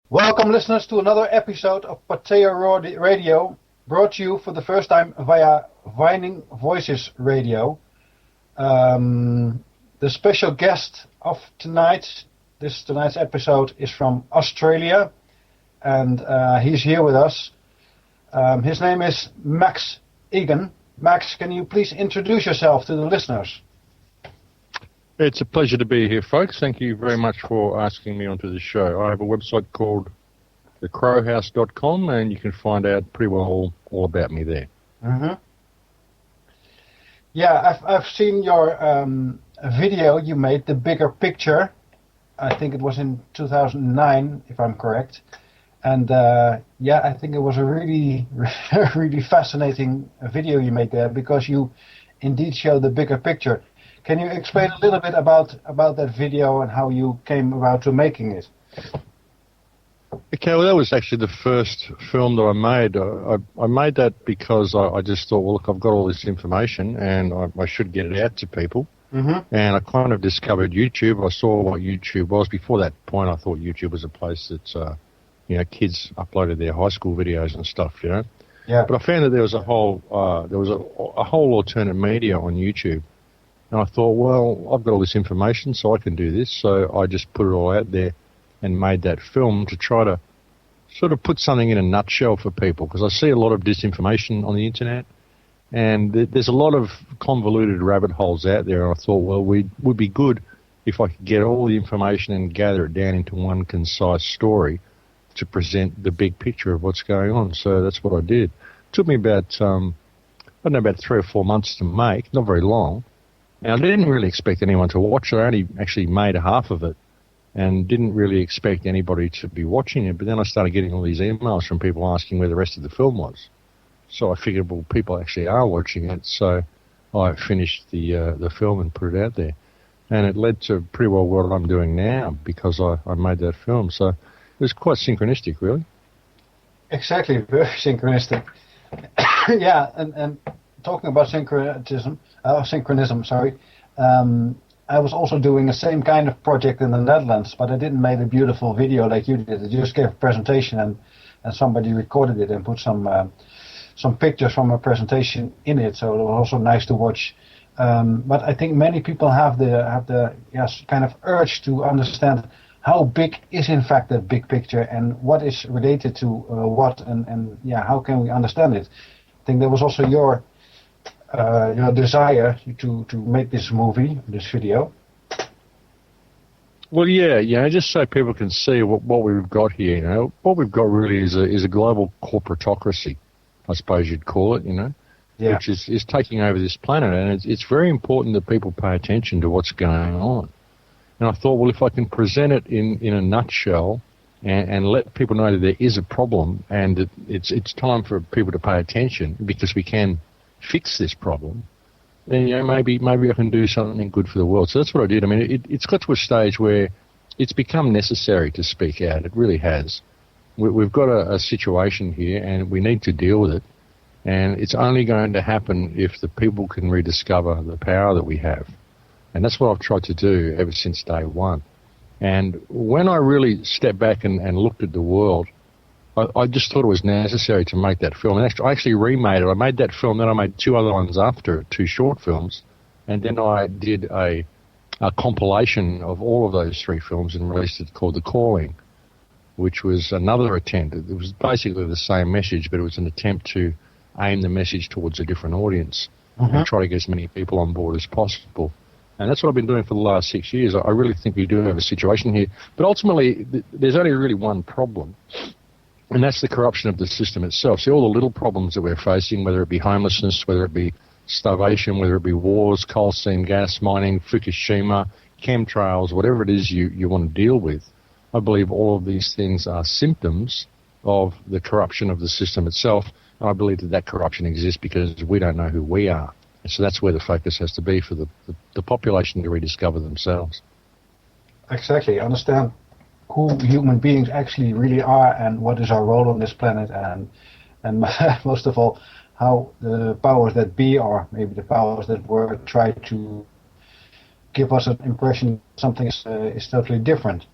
Welcome, listeners, to another episode of Pateo Radio, brought to you for the first time via Vining Voices Radio. The special guest of tonight's episode is from Australia, and he's here with us. His name is Max Igan. Max, can you please introduce yourself to the listeners? It's a pleasure to be here, folks. Thank you very much for asking me onto the show. I have a website called thecrowhouse.com, and you can find out pretty well all about me there. Mm-hmm. Yeah, I've seen your video you made, The Bigger Picture. I think it was in 2009, if I'm correct. And I think it was a really, really fascinating video you made there, because you indeed show the bigger picture. Can you explain a little bit about that video and how you came about to making it? Okay, well, that was actually the first film that I made. I made that because I just thought, well, look, I've got all this information and I should get it out to people. Mm-hmm. And I kind of discovered YouTube. I saw what YouTube was. Before that point, I thought YouTube was a place that, kids uploaded their high school videos and stuff, Yeah. But I found that there was a whole alternate media on YouTube. And I thought, well, I've got all this information, so I can do this. So I just put it all out there and made that film to try to sort of put something in a nutshell for people, because I see a lot of disinformation on the internet, and there's a lot of convoluted rabbit holes out there. And I thought, well, would be good if I could get all the information and gather it down into one concise story to present the big picture of what's going on. So that's what I did. It took me about, about 3 or 4 months to make, not very long. And I didn't really expect anyone to watch it. I only actually made half of it and didn't really expect anybody to be watching it. But then I started getting all these emails from people asking where the rest of the film was. So I figured, well, people actually are watching it. So I finished the film and put it out there. And it led to pretty well what I'm doing now, because I made that film. So it was quite synchronistic, really. Exactly, very synchronistic. Yeah, and talking about synchronism, I was also doing the same kind of project in the Netherlands, but I didn't make a beautiful video like you did. I just gave a presentation and somebody recorded it and put some pictures from a presentation in it, so it was also nice to watch. But I think many people have the kind of urge to understand how big is in fact that big picture and what is related to what, and how can we understand it. I think there was also your desire to make this movie, this video. Well, just so people can see what we've got here. What we've got really is a global corporatocracy, I suppose you'd call it. Which is taking over this planet, and it's very important that people pay attention to what's going on. And I thought, well, if I can present it in a nutshell and let people know that there is a problem and that it's time for people to pay attention, because we can fix this problem, then maybe I can do something good for the world. So that's what I did. I mean, it's got to a stage where it's become necessary to speak out. It really has. We've got a situation here, and we need to deal with it. And it's only going to happen if the people can rediscover the power that we have. And that's what I've tried to do ever since day one. And when I really stepped back and looked at the world, I just thought it was necessary to make that film. And I actually remade it. I made that film, then I made 2 other ones after it, 2 short films. And then I did a compilation of all of those 3 films and released it called The Calling, which was another attempt. It was basically the same message, but it was an attempt to aim the message towards a different audience and try to get as many people on board as possible. And that's what I've been doing for the last 6 years. I really think we do have a situation here. But ultimately, there's only really one problem. And that's the corruption of the system itself. See, all the little problems that we're facing, whether it be homelessness, whether it be starvation, whether it be wars, coal seam gas mining, Fukushima, chemtrails, whatever it is you want to deal with, I believe all of these things are symptoms of the corruption of the system itself. And I believe that corruption exists because we don't know who we are. And so that's where the focus has to be for the population to rediscover themselves. Exactly. Understand who human beings actually really are and what is our role on this planet, and most of all, how the powers that be, or maybe the powers that were, try to give us an impression something is totally different.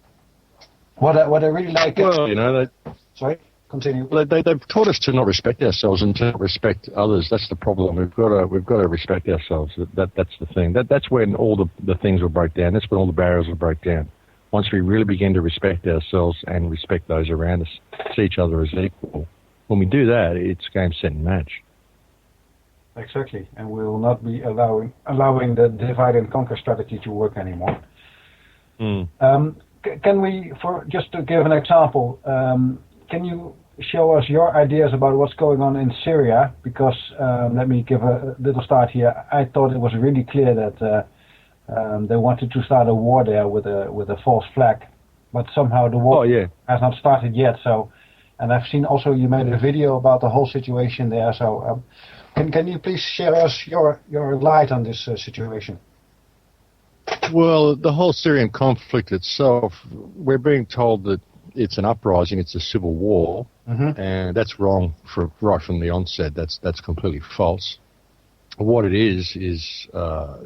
What I really like. Well, Sorry, continue. They've taught us to not respect ourselves and to not respect others. That's the problem. We've got to respect ourselves. That's the thing. That's when all the things will break down. That's when all the barriers will break down. Once we really begin to respect ourselves and respect those around us, see each other as equal. When we do that, it's game, set, and match. Exactly, and we will not be allowing the divide and conquer strategy to work anymore. Can we, just to give an example, can you show us your ideas about what's going on in Syria? Because let me give a little start here. I thought it was really clear that they wanted to start a war there with a false flag, but somehow the war has not started yet. So, and I've seen also you made a video about the whole situation there. So, can you please share us your light on this situation? Well, the whole Syrian conflict itself, we're being told that it's an uprising, it's a civil war, and that's wrong right from the onset. That's completely false. What it is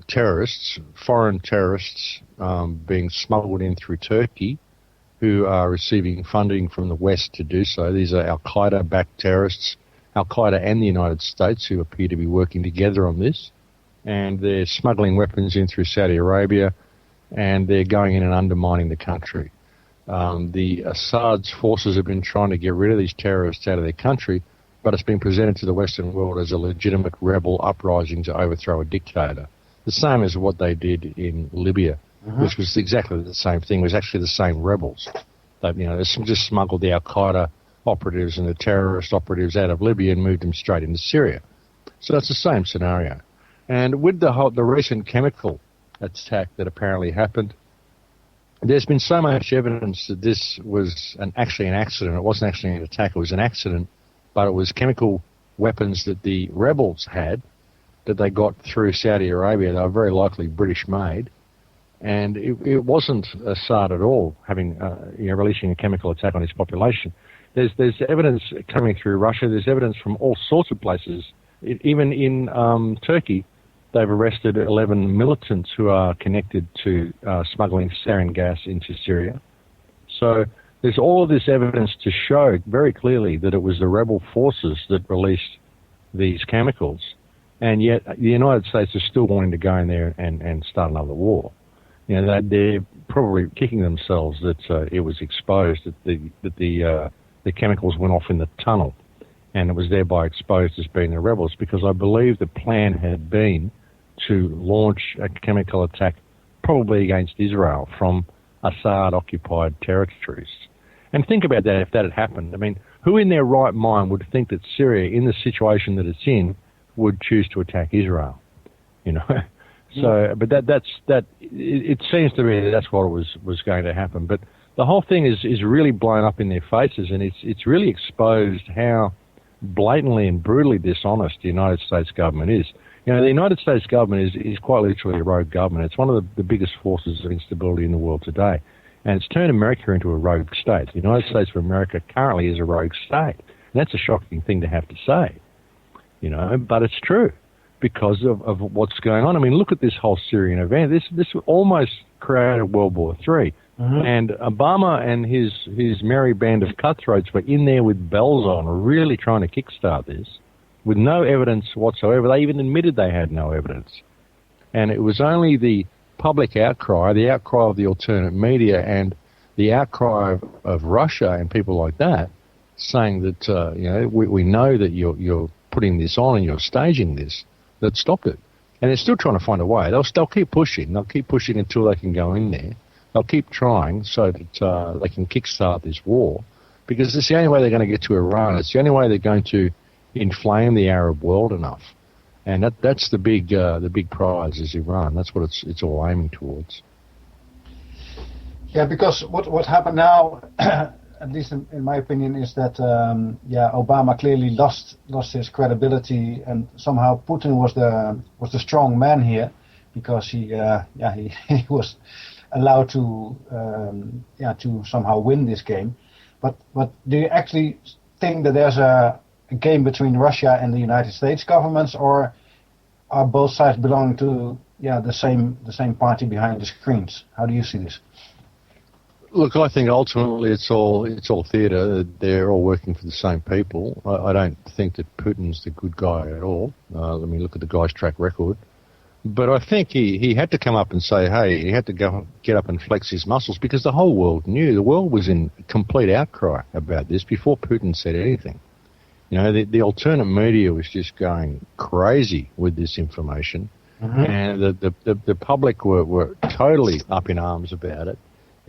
terrorists, foreign terrorists, being smuggled in through Turkey, who are receiving funding from the West to do so. These are Al-Qaeda-backed terrorists, Al-Qaeda and the United States, who appear to be working together on this. And they're smuggling weapons in through Saudi Arabia, and they're going in and undermining the country. The Assad's forces have been trying to get rid of these terrorists out of their country, but it's been presented to the Western world as a legitimate rebel uprising to overthrow a dictator. The same as what they did in Libya, which was exactly the same thing. It was actually the same rebels. They just smuggled the Al-Qaeda operatives and the terrorist operatives out of Libya and moved them straight into Syria. So that's the same scenario. And with the recent chemical attack that apparently happened, there's been so much evidence that this was actually an accident. It wasn't actually an attack, it was an accident, but it was chemical weapons that the rebels had that they got through Saudi Arabia. They were very likely British-made, and it wasn't Assad at all having releasing a chemical attack on his population. There's evidence coming through Russia. There's evidence from all sorts of places. Even in Turkey, they've arrested 11 militants who are connected to smuggling sarin gas into Syria. So there's all of this evidence to show very clearly that it was the rebel forces that released these chemicals, and yet the United States is still wanting to go in there and start another war. They're probably kicking themselves that it was exposed that the chemicals went off in the tunnel, and it was thereby exposed as being the rebels, because I believe the plan had been to launch a chemical attack probably against Israel from Assad-occupied territories. And think about that if that had happened. I mean, who in their right mind would think that Syria, in the situation that it's in, would choose to attack Israel? So, but it seems to me that that's what was going to happen. But the whole thing is really blown up in their faces, and it's really exposed how blatantly and brutally dishonest the United States government is. The United States government is quite literally a rogue government. It's one of the biggest forces of instability in the world today. And it's turned America into a rogue state. The United States of America currently is a rogue state. And that's a shocking thing to have to say, but it's true because of what's going on. I mean, look at this whole Syrian event. This almost created World War III. And Obama and his merry band of cutthroats were in there with bells on, really trying to kickstart this with no evidence whatsoever. They even admitted they had no evidence. And it was only the public outcry, the outcry of the alternate media and the outcry of Russia and people like that saying that, we know that you're putting this on and you're staging this, that stopped it. And they're still trying to find a way. They'll keep pushing. They'll keep pushing until they can go in there. They'll keep trying so that they can kickstart this war, because it's the only way they're going to get to Iran. It's the only way they're going to inflame the Arab world enough, and that's the big prize is Iran. That's what it's all aiming towards. Yeah, because what happened now, at least in my opinion, is that Obama clearly lost his credibility, and somehow Putin was the strong man here, because he was allowed to somehow win this game. But do you actually think that there's a game between Russia and the United States governments, or are both sides belonging to the same party behind the screens? How do you see this? Look, I think ultimately it's all theatre. They're all working for the same people. I don't think that Putin's the good guy at all. Let me look at the guy's track record. But I think he had to come up and say, hey, he had to get up and flex his muscles because the whole world knew. The world was in complete outcry about this before Putin said anything. You know, the alternate media was just going crazy with this information. Mm-hmm. And the public were totally up in arms about it.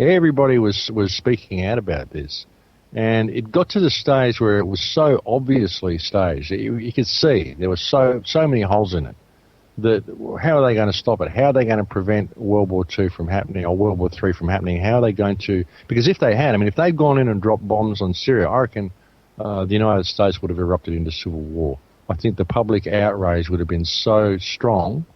Everybody was speaking out about this. And it got to the stage where it was so obviously staged. You could see there were so many holes in it. How are they going to stop it? How are they going to prevent World War II from happening or World War III from happening? How are they going to... Because if they had, if they'd gone in and dropped bombs on Syria, I reckon the United States would have erupted into civil war. I think the public outrage would have been so strong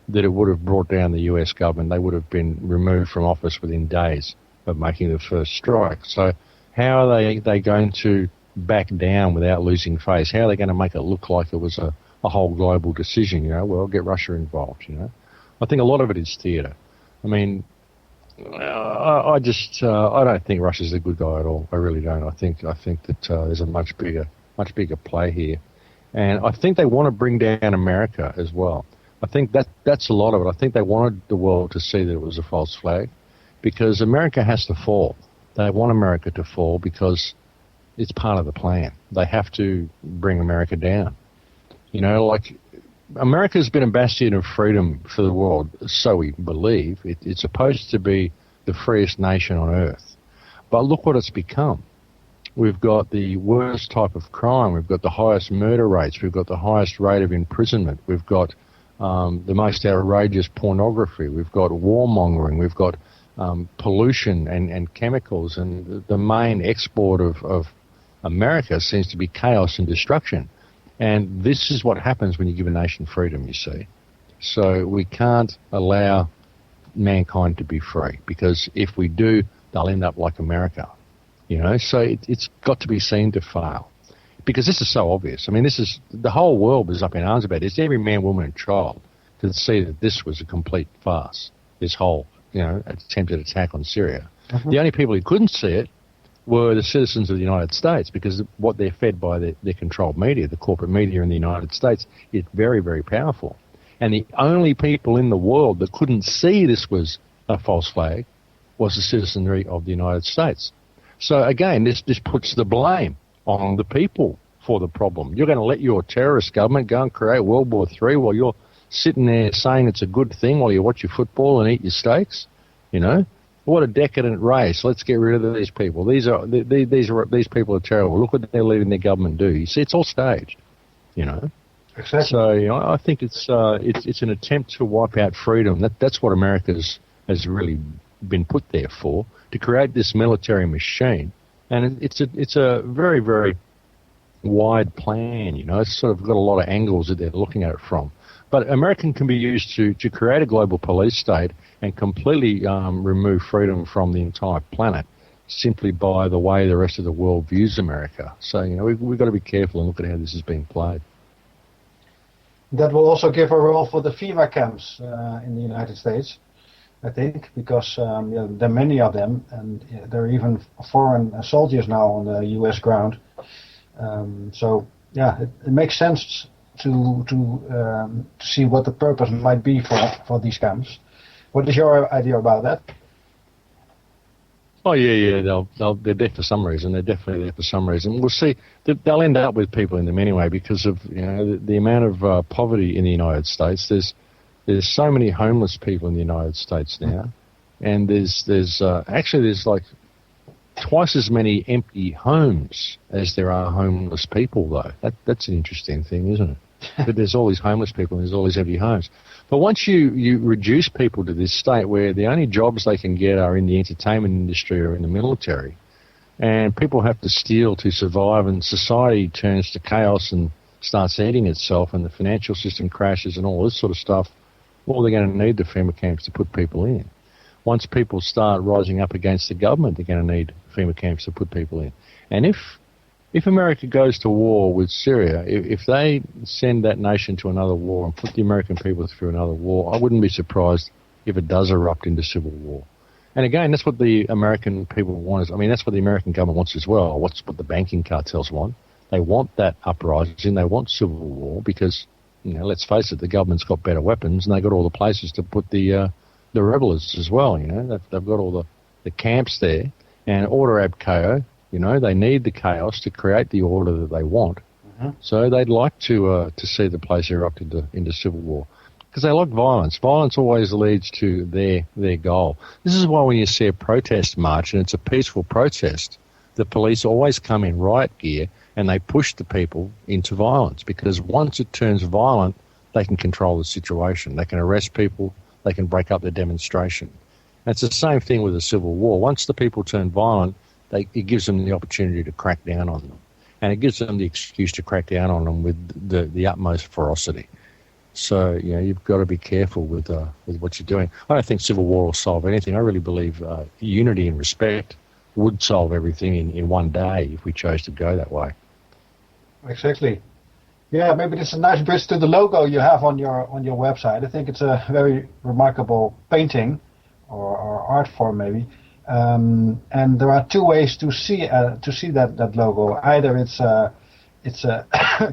that it would have brought down the US government. They would have been removed from office within days of making the first strike. So how are they going to back down without losing face? How are they going to make it look like it was a whole global decision, well, get Russia involved, I think a lot of it is theatre. I don't think Russia's a good guy at all. I really don't. I think that there's a much bigger play here. And I think they want to bring down America as well. I think that's a lot of it. I think they wanted the world to see that it was a false flag because America has to fall. They want America to fall because it's part of the plan. They have to bring America down. America's been a bastion of freedom for the world, so we believe. It's supposed to be the freest nation on earth. But look what it's become. We've got the worst type of crime. We've got the highest murder rates. We've got the highest rate of imprisonment. We've got the most outrageous pornography. We've got warmongering. We've got pollution and chemicals. And the main export of America seems to be chaos and destruction. And this is what happens when you give a nation freedom, you see. So we can't allow mankind to be free because if we do, they'll end up like America. So it's got to be seen to fail because this is so obvious. The whole world was up in arms about this. Every man, woman and child could see that this was a complete farce, this whole, attempted attack on Syria. Mm-hmm. The only people who couldn't see it were the citizens of the United States because what they're fed by their controlled media, the corporate media in the United States, is very, very powerful. And the only people in the world that couldn't see this was a false flag was the citizenry of the United States. So again, this puts the blame on the people for the problem. You're going to let your terrorist government go and create World War III while you're sitting there saying it's a good thing while you watch your football and eat your steaks, What a decadent race. Let's get rid of these people. These people are terrible. Look what they're letting their government do. You see, it's all staged, Exactly. So I think it's an attempt to wipe out freedom. That's what America has really been put there for, to create this military machine. And it's a very, very wide plan, It's sort of got a lot of angles that they're looking at it from. But American can be used to create a global police state and completely remove freedom from the entire planet simply by the way the rest of the world views America. So, we've got to be careful and look at how this is being played. That will also give a role for the FEMA camps in the United States, I think, because there are many of them, and there are even foreign soldiers now on the U.S. ground. It makes sense to see what the purpose might be for these camps. What is your idea about that? Oh yeah, they're there for some reason. They're definitely there for some reason. We'll see. They'll end up with people in them anyway because of the amount of poverty in the United States. There's so many homeless people in the United States now, and there's like twice as many empty homes as there are homeless people, though. That's an interesting thing, isn't it? But there's all these homeless people and there's all these empty homes. But once you reduce people to this state where the only jobs they can get are in the entertainment industry or in the military, and people have to steal to survive, and society turns to chaos and starts eating itself, and the financial system crashes and all this sort of stuff, well, they're going to need the FEMA camps to put people in. Once people start rising up against the government, they're going to need FEMA camps to put people in. And if America goes to war with Syria, if they send that nation to another war and put the American people through another war, I wouldn't be surprised if it does erupt into civil war. And again, that's what the American people want. That's what the American government wants as well. What the banking cartels want. They want that uprising. They want civil war because, let's face it, the government's got better weapons and they got all the places to put the rebels as well. They've got all the camps there. And order ab chaos. They need the chaos to create the order that they want. Mm-hmm. So they'd like to see the place erupt into civil war. Because they like violence. Violence always leads to their goal. This is why when you see a protest march and it's a peaceful protest, the police always come in riot gear and they push the people into violence. Because once it turns violent, they can control the situation. They can arrest people. They can break up the demonstration. And it's the same thing with a civil war. Once the people turn violent, it gives them the opportunity to crack down on them. And it gives them the excuse to crack down on them with the utmost ferocity. So, you've got to be careful with what you're doing. I don't think civil war will solve anything. I really believe unity and respect would solve everything in one day if we chose to go that way. Exactly. Yeah, maybe this is a nice bridge to the logo you have on your website. I think it's a very remarkable painting or art form maybe. And there are two ways to see that logo. Either it's a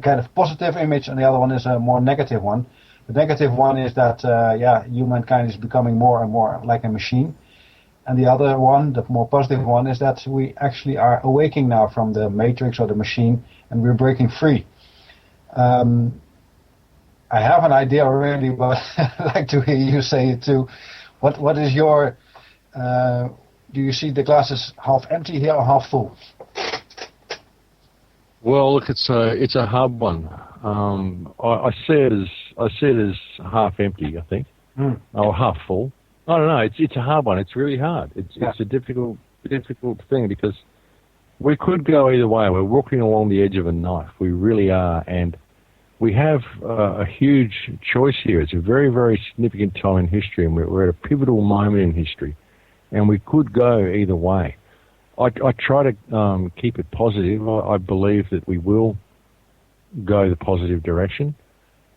kind of positive image, and the other one is a more negative one. The negative one is that, humankind is becoming more and more like a machine. And the other one, the more positive one, is that we actually are awaking now from the matrix or the machine, and we're breaking free. I have an idea already, but I'd like to hear you say it too. What is your... do you see the glasses half empty here or half full? Well, look, it's a hard one. I see it as half empty, I think, or half full. I don't know. It's a hard one. It's really hard. It's a difficult thing because we could go either way. We're walking along the edge of a knife. We really are, and we have a huge choice here. It's a very, very significant time in history, and we're at a pivotal moment in history, and we could go either way. I try to keep it positive. I believe that we will go the positive direction.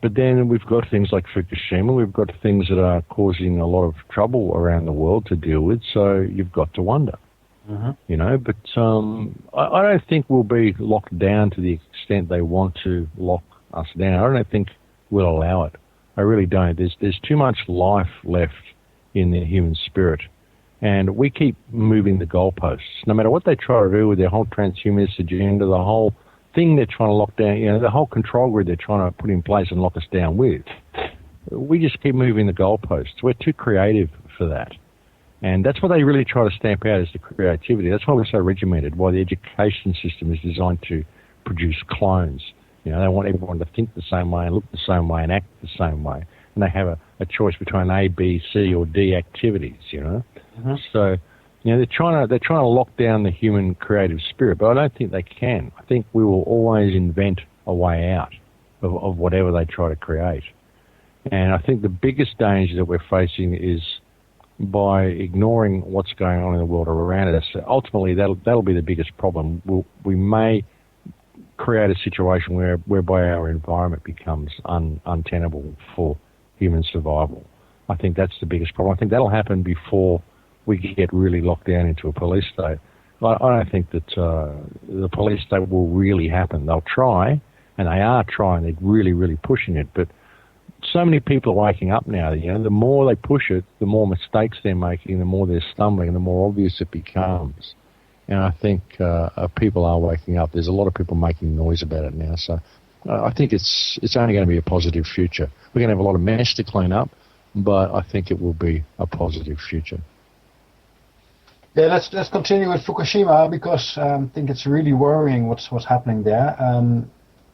But then we've got things like Fukushima. We've got things that are causing a lot of trouble around the world to deal with. So you've got to wonder, But I don't think we'll be locked down to the extent they want to lock us down. I don't think we'll allow it. I really don't. There's too much life left in the human spirit. And we keep moving the goalposts. No matter what they try to do with their whole transhumanist agenda, the whole thing they're trying to lock down, the whole control grid they're trying to put in place and lock us down with, we just keep moving the goalposts. We're too creative for that. And that's what they really try to stamp out is the creativity. That's why we're so regimented, why the education system is designed to produce clones. They want everyone to think the same way and look the same way and act the same way. And they have a choice between A, B, C, or D activities, So, they're trying to lock down the human creative spirit, but I don't think they can. I think we will always invent a way out of whatever they try to create. And I think the biggest danger that we're facing is by ignoring what's going on in the world around us. Ultimately, that'll be the biggest problem. We may create a situation whereby our environment becomes untenable for human survival. I think that's the biggest problem. I think that'll happen before we get really locked down into a police state. I don't think that the police state will really happen. They'll try, and they are trying. They're really, really pushing it. But so many people are waking up now. The more they push it, the more mistakes they're making, the more they're stumbling, and the more obvious it becomes. And I think people are waking up. There's a lot of people making noise about it now. So I think it's only going to be a positive future. We're going to have a lot of mess to clean up, but I think it will be a positive future. Yeah, let's continue with Fukushima because I think it's really worrying what's happening there.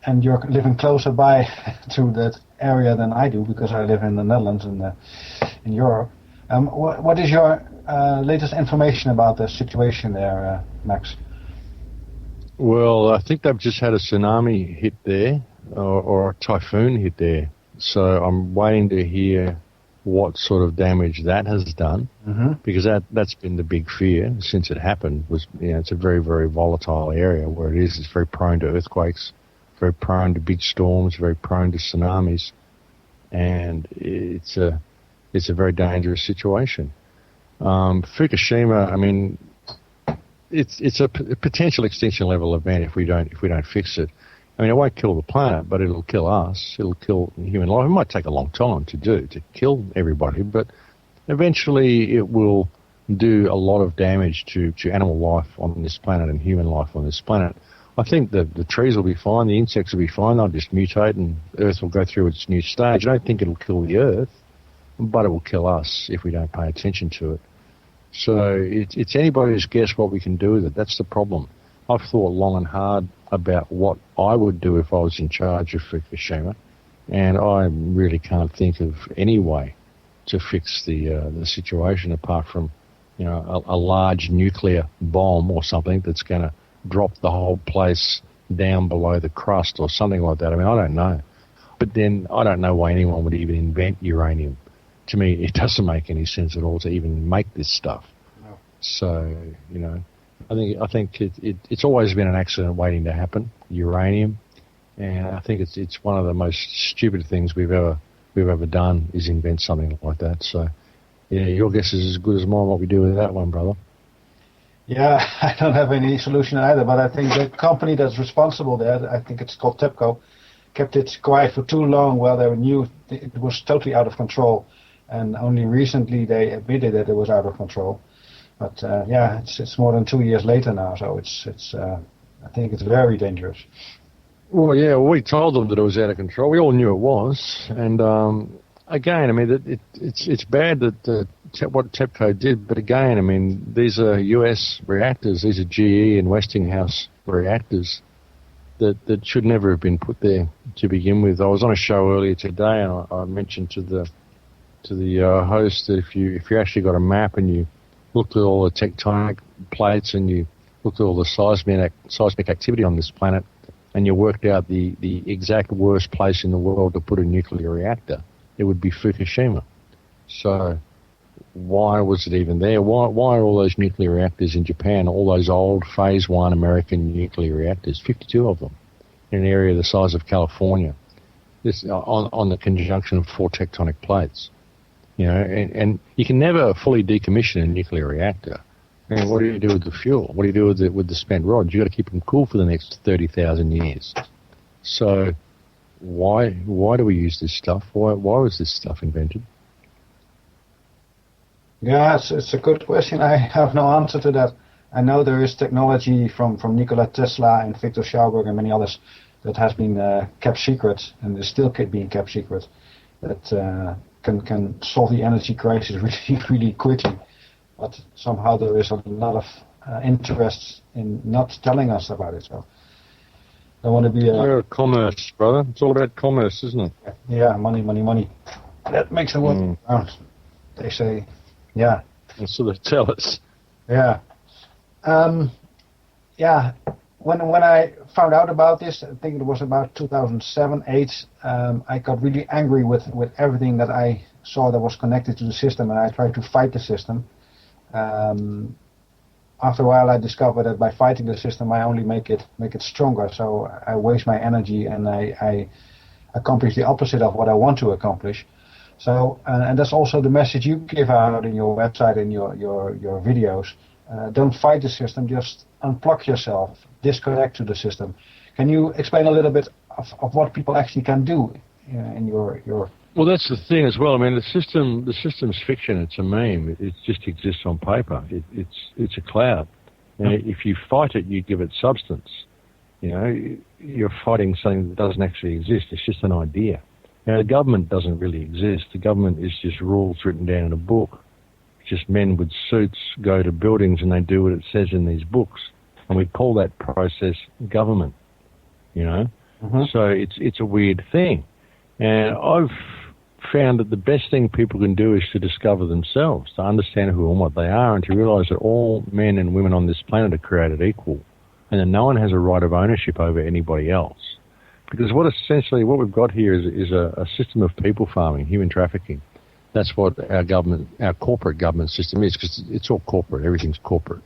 And you're living closer by to that area than I do because I live in the Netherlands and in Europe. What is your latest information about the situation there, Max? Well, I think they've just had a tsunami hit there or a typhoon hit there. So I'm waiting to hear what sort of damage that has done, because that's been the big fear since it happened. Was it's a very, very volatile area where it is. It's very prone to earthquakes, very prone to big storms, very prone to tsunamis, and it's a very dangerous situation. Fukushima, I mean, it's a potential extinction level event if we don't fix it. I mean, it won't kill the planet, but it'll kill us. It'll kill human life. It might take a long time to kill everybody, but eventually it will do a lot of damage to animal life on this planet and human life on this planet. I think that the trees will be fine, the insects will be fine, they'll just mutate and Earth will go through its new stage. I don't think it'll kill the Earth, but it will kill us if we don't pay attention to it. So it's anybody's guess what we can do with it. That's the problem. I've thought long and hard about what I would do if I was in charge of Fukushima, and I really can't think of any way to fix the situation apart from, you know, a large nuclear bomb or something that's going to drop the whole place down below the crust or something like that. I mean, I don't know. But then I don't know why anyone would even invent uranium. To me, it doesn't make any sense at all to even make this stuff. No. So, you know, I think it's always been an accident waiting to happen, uranium, and I think it's one of the most stupid things we've ever done is invent something like that. So, yeah, your guess is as good as mine what we do with that one, brother. Yeah, I don't have any solution either, but I think the company that's responsible there, I think it's called TEPCO, kept it quiet for too long while they knew it was totally out of control. And only recently they admitted that it was out of control. But yeah, it's more than 2 years later now, so it's I think it's very dangerous. Well, yeah, we told them that it was out of control. We all knew it was. And again, I mean, it's bad that what TEPCO did, but again, I mean, these are US reactors. These are GE and Westinghouse reactors that should never have been put there to begin with. I was on a show earlier today, and I mentioned to the host that if you actually got a map and you looked at all the tectonic plates and you looked at all the seismic activity on this planet and you worked out the exact worst place in the world to put a nuclear reactor, it would be Fukushima. So why was it even there? Why are all those nuclear reactors in Japan, all those old Phase 1 American nuclear reactors, 52 of them, in an area the size of California, this on the conjunction of 4 tectonic plates? You know, and you can never fully decommission a nuclear reactor. And what do you do with the fuel? What do you do with the spent rods? You've got to keep them cool for the next 30,000 years. So why do we use this stuff? Why was this stuff invented? Yeah, it's a good question. I have no answer to that. I know there is technology from Nikola Tesla and Victor Schauberg and many others that has been kept secret and is still being kept secret that can solve the energy crisis really, really quickly. But somehow there is a lot of interest in not telling us about it. So I want to be commerce, brother. It's all about commerce, isn't it? Yeah, money. That makes the world go round. They say, yeah. That's what they tell us. Yeah. Yeah. When I found out about this, I think it was about 2007-8, I got really angry with everything that I saw that was connected to the system, and I tried to fight the system. After a while, I discovered that by fighting the system, I only make it stronger. So I waste my energy, and I accomplish the opposite of what I want to accomplish. So, and that's also the message you give out in your website and your videos. Don't fight the system, just unplug yourself, disconnect to the system. Can you explain a little bit of what people actually can do in your... Well, that's the thing as well. I mean, the system's fiction. It's a meme. It just exists on paper. It's a cloud. And if you fight it, you give it substance. You know, you're fighting something that doesn't actually exist. It's just an idea. Now, the government doesn't really exist. The government is just rules written down in a book. Just men with suits go to buildings and they do what it says in these books, and we call that process government. You know, So it's a weird thing, and I've found that the best thing people can do is to discover themselves, to understand who and what they are, and to realise that all men and women on this planet are created equal, and that no one has a right of ownership over anybody else. Because what we've got here is a system of people farming, human trafficking. That's what our corporate government system is, because it's all corporate. Everything's corporate.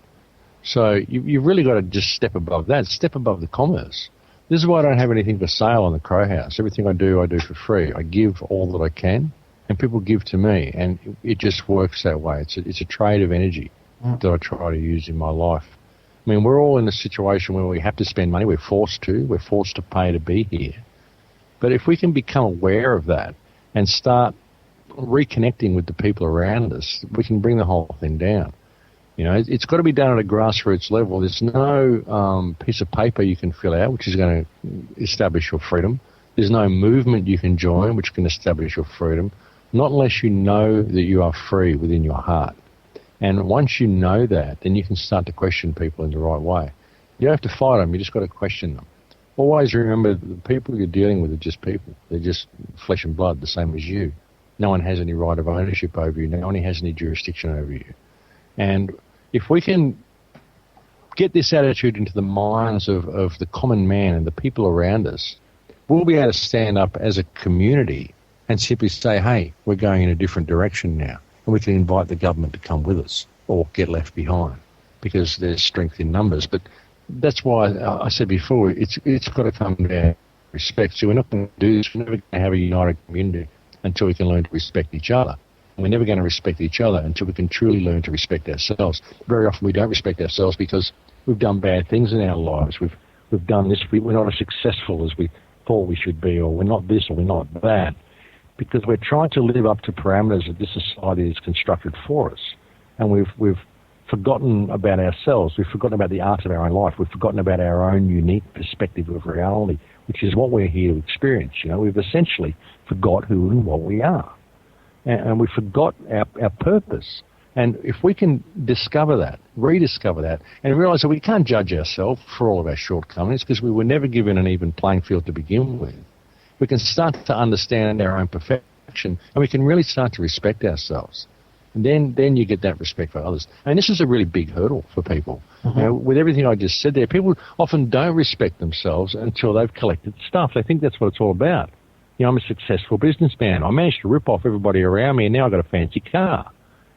So you've really got to just step above that, step above the commerce. This is why I don't have anything for sale on the Crow House. Everything I do for free. I give all that I can, and people give to me, and it just works that way. It's a trade of energy that I try to use in my life. I mean, we're all in a situation where we have to spend money. We're forced to pay to be here. But if we can become aware of that and start reconnecting with the people around us, we can bring the whole thing down. You know, it's got to be done at a grassroots level. There's no piece of paper you can fill out which is going to establish your freedom. There's no movement you can join which can establish your freedom, not unless you know that you are free within your heart. And once you know that, then you can start to question people in the right way. You don't have to fight them, you just got to question them. Always remember the people you're dealing with are just people. They're just flesh and blood, the same as you. No one has any right of ownership over you. No one has any jurisdiction over you. And if we can get this attitude into the minds of the common man and the people around us, we'll be able to stand up as a community and simply say, hey, we're going in a different direction now. And we can invite the government to come with us or get left behind because there's strength in numbers. But that's why I said before, it's got to come down to respect. So we're not going to do this. We're never going to have a united community until we can learn to respect each other. And we're never going to respect each other until we can truly learn to respect ourselves. Very often we don't respect ourselves because we've done bad things in our lives. We've done this. We're not as successful as we thought we should be, or we're not this or we're not that, because we're trying to live up to parameters that this society is constructed for us. And we've forgotten about ourselves. We've forgotten about the art of our own life. We've forgotten about our own unique perspective of reality, which is what we're here to experience. You know, we've essentially forgot who and what we are. And we forgot our purpose. And if we can discover that, rediscover that, and realize that we can't judge ourselves for all of our shortcomings because we were never given an even playing field to begin with, we can start to understand our own perfection, and we can really start to respect ourselves. And then you get that respect for others. And this is a really big hurdle for people. Mm-hmm. You know, with everything I just said there, people often don't respect themselves until they've collected stuff. They think that's what it's all about. You know, I'm a successful businessman. I managed to rip off everybody around me, and now I've got a fancy car.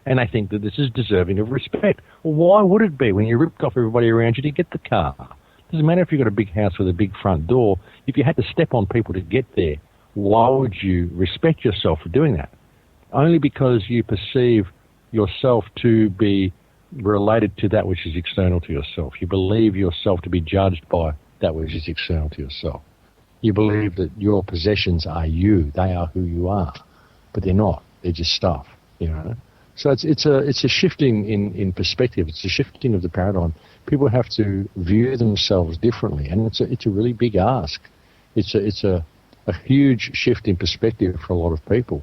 And I think that this is deserving of respect. Well, why would it be when you ripped off everybody around you to get the car? It doesn't matter if you've got a big house with a big front door. If you had to step on people to get there, why would you respect yourself for doing that? Only because you perceive yourself to be related to that which is external to yourself. You believe yourself to be judged by that which is external to yourself. You believe that your possessions are you. They are who you are. But they're not. They're just stuff, you know. So it's a shifting in perspective. It's a shifting of the paradigm. People have to view themselves differently, and it's a really big ask. It's a huge shift in perspective for a lot of people.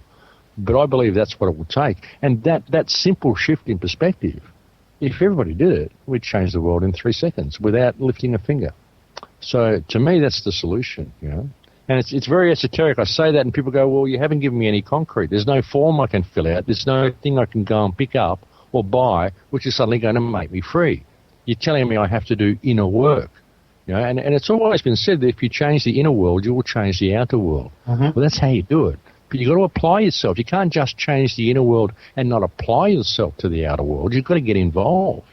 But I believe that's what it will take. And that simple shift in perspective, if everybody did it, we'd change the world in 3 seconds without lifting a finger. So to me, that's the solution, you know. And it's very esoteric. I say that and people go, well, you haven't given me any concrete. There's no form I can fill out. There's no thing I can go and pick up or buy, which is suddenly going to make me free. You're telling me I have to do inner work. You know, and it's always been said that if you change the inner world, you will change the outer world. Mm-hmm. Well, that's how you do it. But you've got to apply yourself. You can't just change the inner world and not apply yourself to the outer world. You've got to get involved.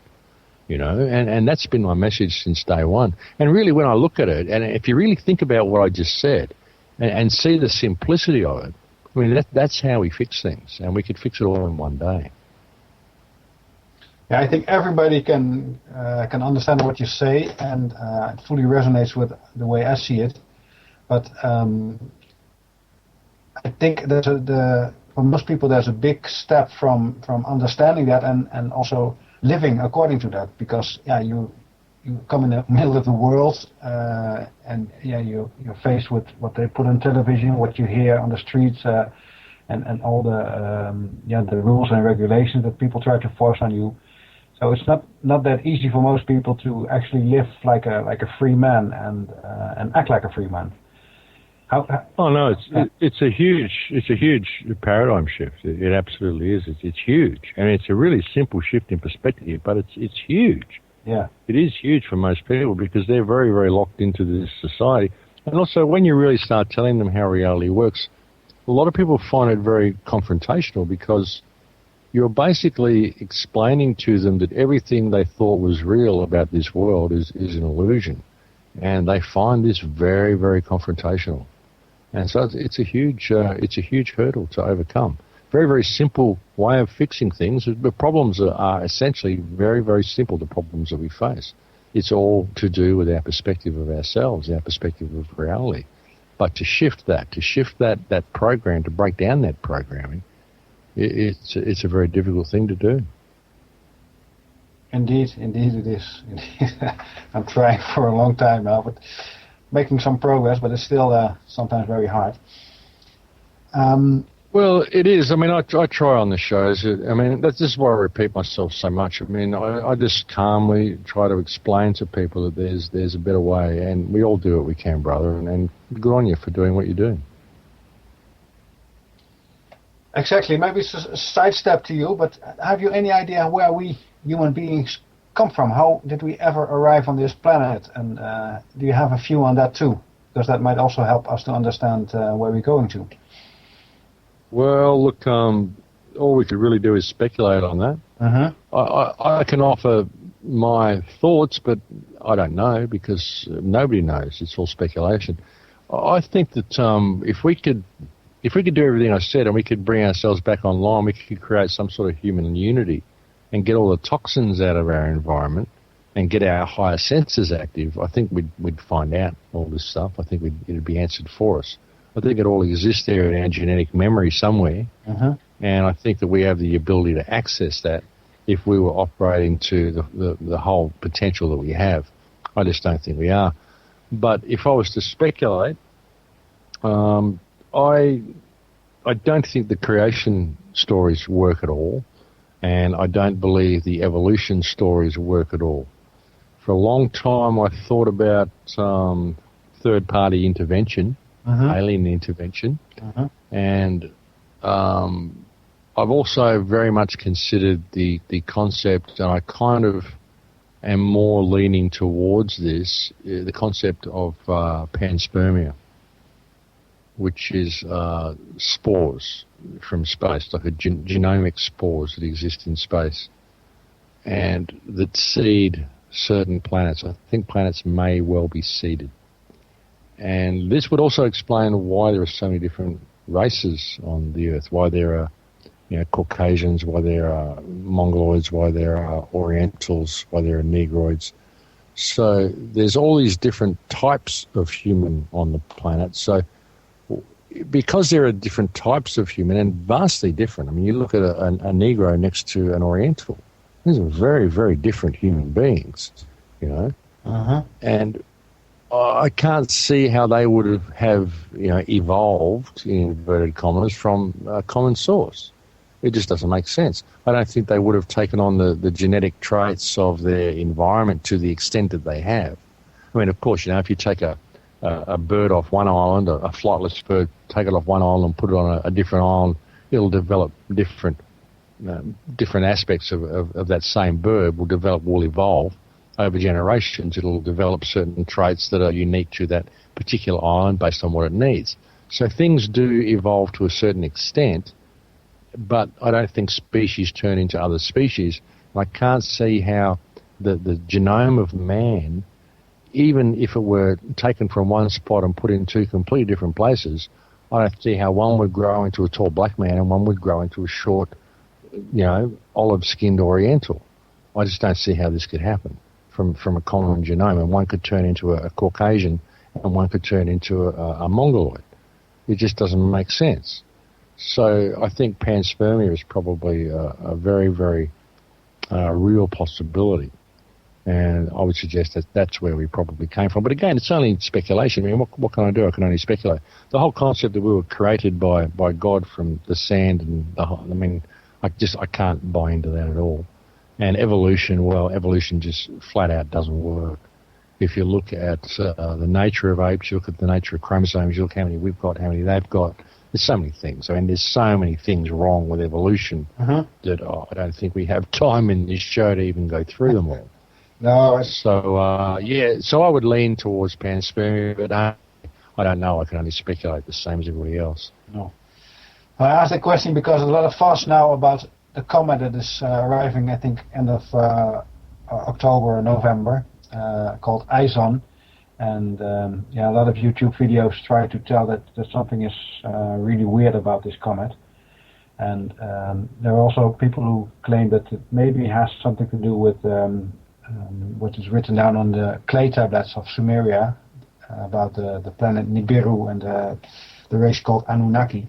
You know, and that's been my message since day one. And really, when I look at it, and if you really think about what I just said and see the simplicity of it, I mean, that's how we fix things, and we could fix it all in one day. Yeah, I think everybody can understand what you say, and it fully resonates with the way I see it. But I think that for most people, there's a big step from understanding that and also living according to that, because you come in the middle of the world and you're faced with what they put on television, what you hear on the streets, and all the rules and regulations that people try to force on you. So it's not that easy for most people to actually live like a free man and act like a free man. It's a huge paradigm shift. It absolutely is. It's huge. I mean, it's a really simple shift in perspective, but it's huge. Yeah, it is huge for most people because they're very, very locked into this society. And also, when you really start telling them how reality works, a lot of people find it very confrontational because you're basically explaining to them that everything they thought was real about this world is an illusion, and they find this very, very confrontational. And so it's a huge hurdle to overcome. Very, very simple way of fixing things. The problems are essentially very, very simple, the problems that we face. It's all to do with our perspective of ourselves, our perspective of reality. But to shift that program, to break down that programming, it's a very difficult thing to do. Indeed it is. I'm trying for a long time now, but making some progress, but it's still sometimes very hard. Well, it is. I mean, I try on the shows. I mean, this is why I repeat myself so much. I mean, I just calmly try to explain to people that there's a better way, and we all do what we can, brother, and good on you for doing what you're doing. Exactly. Maybe it's a sidestep to you, but have you any idea where we human beings come from? How did we ever arrive on this planet? And do you have a view on that too? Because that might also help us to understand where we're going to. Well, look, all we could really do is speculate on that. I can offer my thoughts, but I don't know because nobody knows. It's all speculation. I think that if we could do everything I said and we could bring ourselves back online, we could create some sort of human unity and get all the toxins out of our environment and get our higher senses active, I think we'd find out all this stuff. I think it'd be answered for us. I think it all exists there in our genetic memory somewhere, and I think that we have the ability to access that if we were operating to the whole potential that we have. I just don't think we are. But if I was to speculate, I don't think the creation stories work at all, and I don't believe the evolution stories work at all. For a long time, I thought about third-party intervention, alien intervention, and I've also very much considered the concept, and I kind of am more leaning towards this, the concept of panspermia, which is spores from space, like a genomic spores that exist in space, and that seed certain planets. I think planets may well be seeded. And this would also explain why there are so many different races on the Earth, why there are Caucasians, why there are Mongoloids, why there are Orientals, why there are Negroids. So there's all these different types of human on the planet. So because there are different types of human and vastly different, I mean, you look at a Negro next to an Oriental, these are very, very different human beings, and I can't see how they would have evolved, in inverted commas, from a common source. It just doesn't make sense. I don't think they would have taken on the genetic traits of their environment to the extent that they have. I mean, of course, if you take a bird off one island, a flightless bird, take it off one island and put it on a different island, it'll develop different aspects of that same bird will evolve over generations. It'll develop certain traits that are unique to that particular island based on what it needs. So things do evolve to a certain extent, but I don't think species turn into other species. I can't see how the genome of man, even if it were taken from one spot and put in two completely different places, I don't see how one would grow into a tall black man and one would grow into a short, olive-skinned Oriental. I just don't see how this could happen from a common genome, and one could turn into a Caucasian and one could turn into a Mongoloid. It just doesn't make sense. So I think panspermia is probably a very, very real possibility, and I would suggest that that's where we probably came from. But again, it's only speculation. I mean, what can I do? I can only speculate. The whole concept that we were created by God from the sand and I can't buy into that at all. And evolution just flat out doesn't work. If you look at the nature of apes, you look at the nature of chromosomes, you look how many we've got, how many they've got. There's so many things. I mean, there's so many things wrong with evolution that I don't think we have time in this show to even go through them all. No. So I would lean towards panspermia, but I don't know. I can only speculate the same as everybody else. No. I asked that question because there's a lot of fuss now about the comet that is arriving, I think, end of October or November, called Igan. And a lot of YouTube videos try to tell that something is really weird about this comet. And there are also people who claim that it maybe has something to do with what is written down on the clay tablets of Sumeria about the planet Nibiru and the race called Anunnaki.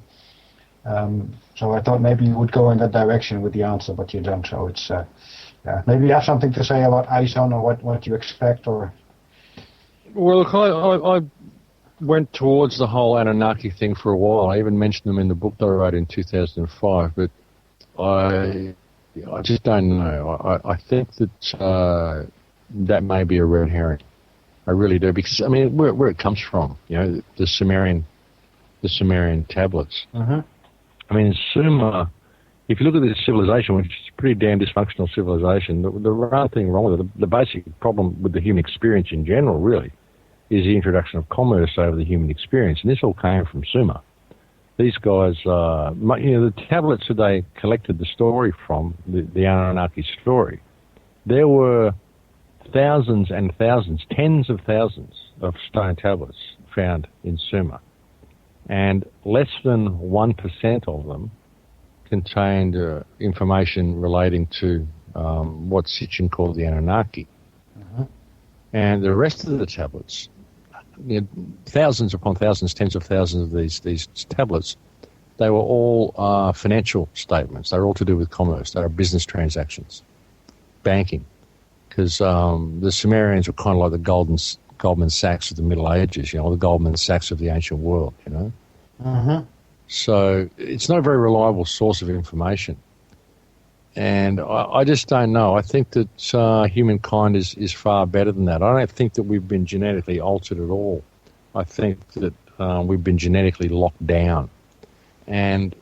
So I thought maybe you would go in that direction with the answer, but you don't. So it's maybe you have something to say about ISON or what you expect, or. Well, look, I went towards the whole Anunnaki thing for a while. I even mentioned them in the book that I wrote in 2005, but I just don't know. I think that that may be a red herring. I really do, because I mean, where it comes from, the Sumerian tablets. Mm-hmm. I mean, Sumer. If you look at this civilization, which is a pretty damn dysfunctional civilization, the one thing wrong with it, the basic problem with the human experience in general, really, is the introduction of commerce over the human experience, and this all came from Sumer. These guys, the tablets that they collected the story from, the Anunnaki story, there were thousands and thousands, tens of thousands of stone tablets found in Sumer, and less than 1% of them contained information relating to what Sitchin called the Anunnaki. Mm-hmm. And the rest of the tablets, thousands upon thousands, tens of thousands of these tablets, they were all financial statements. They were all to do with commerce. They were business transactions, banking, because the Sumerians were kind of like the Goldman Sachs of the Middle Ages, the Goldman Sachs of the ancient world, Mm-hmm. So it's not a very reliable source of information. And I just don't know. I think that humankind is far better than that. I don't think that we've been genetically altered at all. I think that we've been genetically locked down. And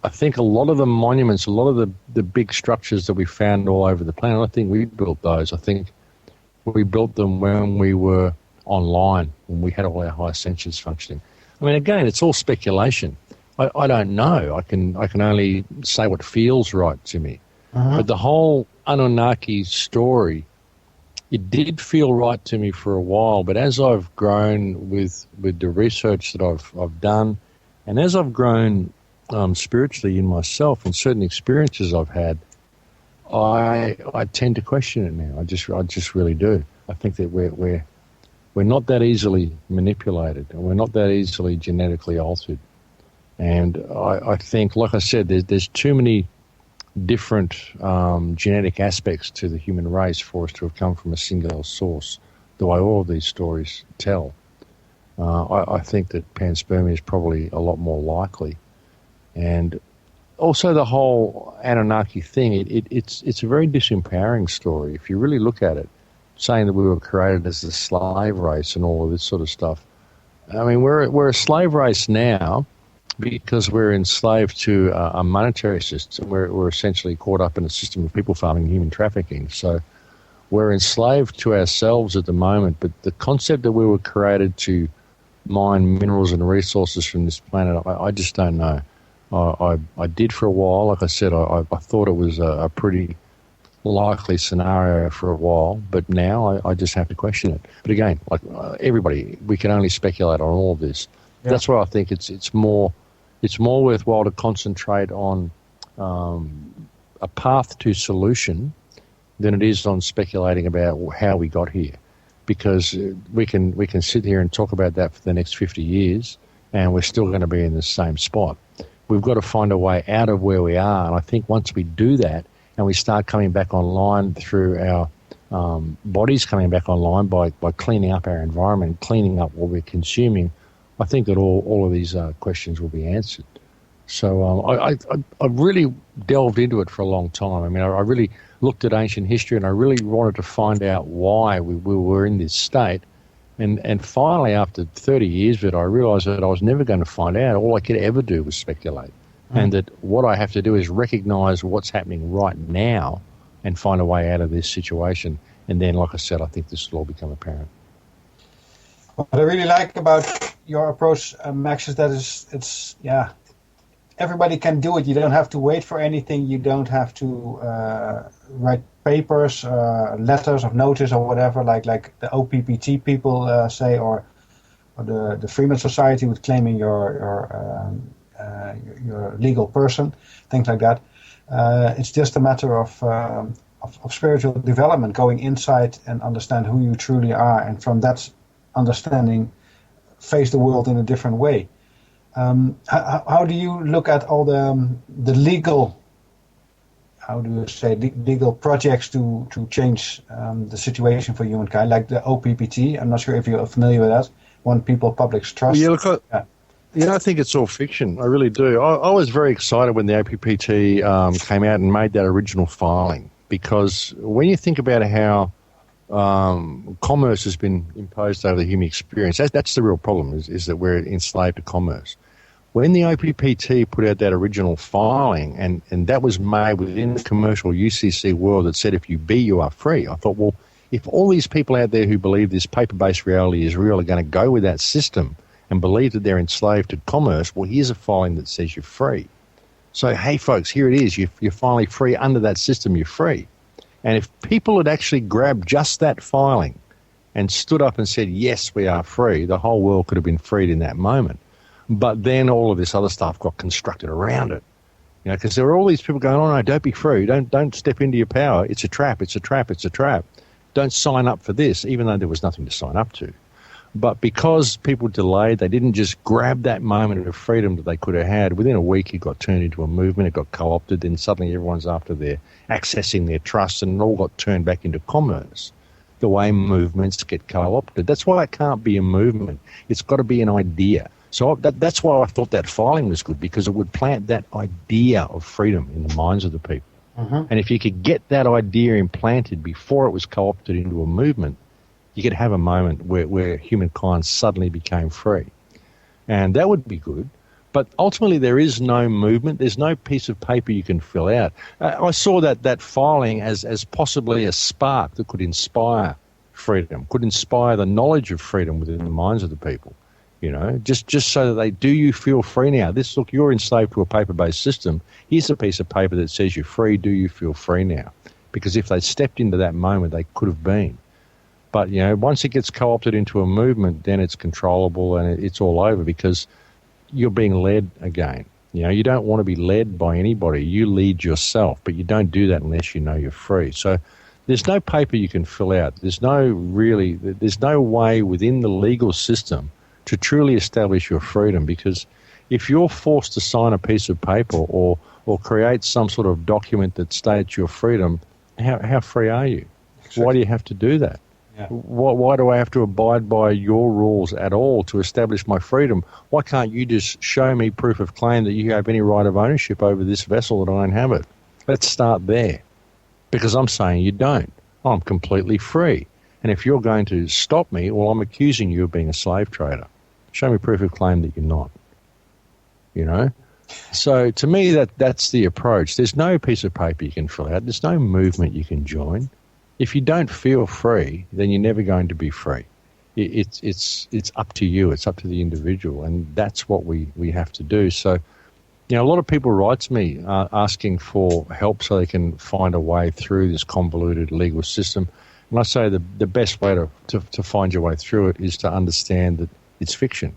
I think a lot of the monuments, a lot of the big structures that we found all over the planet, I think we built those. I think we built them when we were online, when we had all our high senses functioning. I mean, again, it's all speculation. I don't know. I can only say what feels right to me. Uh-huh. But the whole Anunnaki story, it did feel right to me for a while. But as I've grown with the research that I've done, and as I've grown spiritually in myself and certain experiences I've had, I tend to question it now. I just really do. I think that we're not that easily manipulated, and we're not that easily genetically altered. And I think, like I said, there's too many different genetic aspects to the human race for us to have come from a single source, the way all of these stories tell. I think that panspermia is probably a lot more likely. And also the whole Anunnaki thing, it's a very disempowering story. If you really look at it, saying that we were created as a slave race and all of this sort of stuff. I mean, we're a slave race now because we're enslaved to a monetary system. We're essentially caught up in a system of people farming and human trafficking. So we're enslaved to ourselves at the moment, but the concept that we were created to mine minerals and resources from this planet, I just don't know. I did for a while. Like I said, I thought it was a pretty likely scenario for a while, but now I just have to question it. But again, like everybody, we can only speculate on all of this. Yeah. That's why I think it's more worthwhile to concentrate on a path to solution than it is on speculating about how we got here, because we can sit here and talk about that for the next 50 years and we're still going to be in the same spot. We've got to find a way out of where we are, and I think once we do that and we start coming back online through our bodies coming back online by cleaning up our environment, cleaning up what we're consuming, I think that all of these questions will be answered. So I really delved into it for a long time. I mean, I really looked at ancient history and I really wanted to find out why we were in this state. And finally, after 30 years of it, I realised that I was never going to find out. All I could ever do was speculate. And that what I have to do is recognise what's happening right now and find a way out of this situation. And then, like I said, I think this will all become apparent. What I really like about your approach, Max, is that it's everybody can do it. You don't have to wait for anything. You don't have to write papers, letters of notice or whatever, like the OPPT people say, or the Freeman Society with claiming your legal person, things like that. It's just a matter of spiritual development, going inside and understand who you truly are, and from that understanding, face the world in a different way. How do you look at all the legal, legal projects to change the situation for humankind, like the OPPT? I'm not sure if you're familiar with that. One People Public's Trust. Yeah, look, I think it's all fiction. I really do. I was very excited when the OPPT came out and made that original filing, because when you think about how commerce has been imposed over the human experience, that's the real problem, is that we're enslaved to commerce. When the OPPT put out that original filing, and that was made within the commercial UCC world that said if you be, you are free, I thought, well, if all these people out there who believe this paper-based reality is real are going to go with that system and believe that they're enslaved to commerce, well, here's a filing that says you're free. So, hey, folks, here it is. You're finally free. Under that system, you're free. And if people had actually grabbed just that filing and stood up and said, yes, we are free, the whole world could have been freed in that moment. But then all of this other stuff got constructed around it. Because there were all these people going, oh, no, don't be free. Don't step into your power. It's a trap. It's a trap. It's a trap. Don't sign up for this, even though there was nothing to sign up to. But because people delayed, they didn't just grab that moment of freedom that they could have had. Within a week, it got turned into a movement. It got co-opted. Then suddenly everyone's after their accessing their trusts, and it all got turned back into commerce. The way movements get co-opted. That's why it can't be a movement. It's got to be an idea. So that's why I thought that filing was good, because it would plant that idea of freedom in the minds of the people. Mm-hmm. And if you could get that idea implanted before it was co-opted into a movement, you could have a moment where humankind suddenly became free. And that would be good. But ultimately, there is no movement. There's no piece of paper you can fill out. I saw that filing as possibly a spark that could inspire freedom, could inspire the knowledge of freedom within the minds of the people. Just so that they, do you feel free now? Look, you're enslaved to a paper-based system. Here's a piece of paper that says you're free. Do you feel free now? Because if they stepped into that moment, they could have been. But, once it gets co-opted into a movement, then it's controllable and it's all over, because you're being led again. You don't want to be led by anybody. You lead yourself, but you don't do that unless you know you're free. So there's no paper you can fill out. There's no way within the legal system to truly establish your freedom, because if you're forced to sign a piece of paper or create some sort of document that states your freedom, how free are you? Exactly. Why do you have to do that? Yeah. Why do I have to abide by your rules at all to establish my freedom? Why can't you just show me proof of claim that you have any right of ownership over this vessel that I inhabit? Let's start there, because I'm saying you don't. I'm completely free. And if you're going to stop me, well, I'm accusing you of being a slave trader. Show me proof of claim that you're not. So to me, that's the approach. There's no piece of paper you can fill out. There's no movement you can join. If you don't feel free, then you're never going to be free. It's up to you. It's up to the individual, and that's what we have to do. So, a lot of people write to me asking for help so they can find a way through this convoluted legal system. And I say the best way to find your way through it is to understand that it's fiction.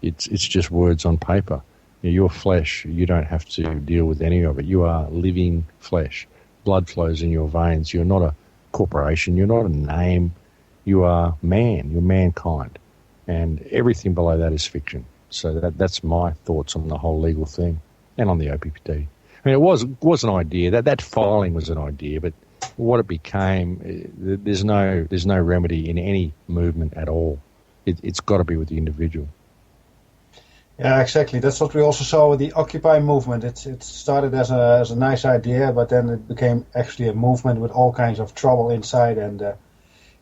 It's just words on paper. You're flesh. You don't have to deal with any of it. You are living flesh. Blood flows in your veins. You're not a corporation. You're not a name. You are man. You're mankind. And everything below that is fiction. So that's my thoughts on the whole legal thing and on the OPPT. I mean, it was an idea. That filing was an idea, but what it became, there's no remedy in any movement at all. It's got to be with the individual. Yeah, exactly. That's what we also saw with the Occupy movement. It started as a nice idea, but then it became actually a movement with all kinds of trouble inside, and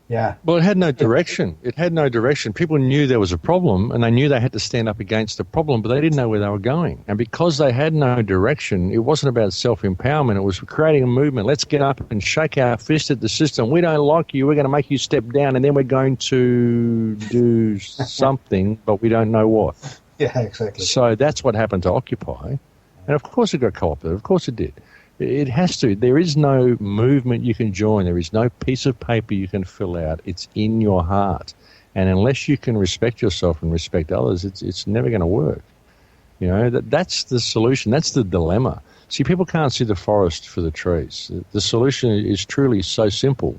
yeah. Well, it had no direction. It had no direction. People knew there was a problem, and they knew they had to stand up against the problem, but they didn't know where they were going. And because they had no direction, it wasn't about self-empowerment. It was creating a movement. Let's get up and shake our fist at the system. We don't like you. We're going to make you step down, and then we're going to do something, but we don't know what. Yeah, exactly. So that's what happened to Occupy. And of course it got co-opted. Of course it did. It has to. There is no movement you can join. There is no piece of paper you can fill out. It's in your heart. And unless you can respect yourself and respect others, it's never going to work. You know, that's the solution. That's the dilemma. See, people can't see the forest for the trees. The solution is truly so simple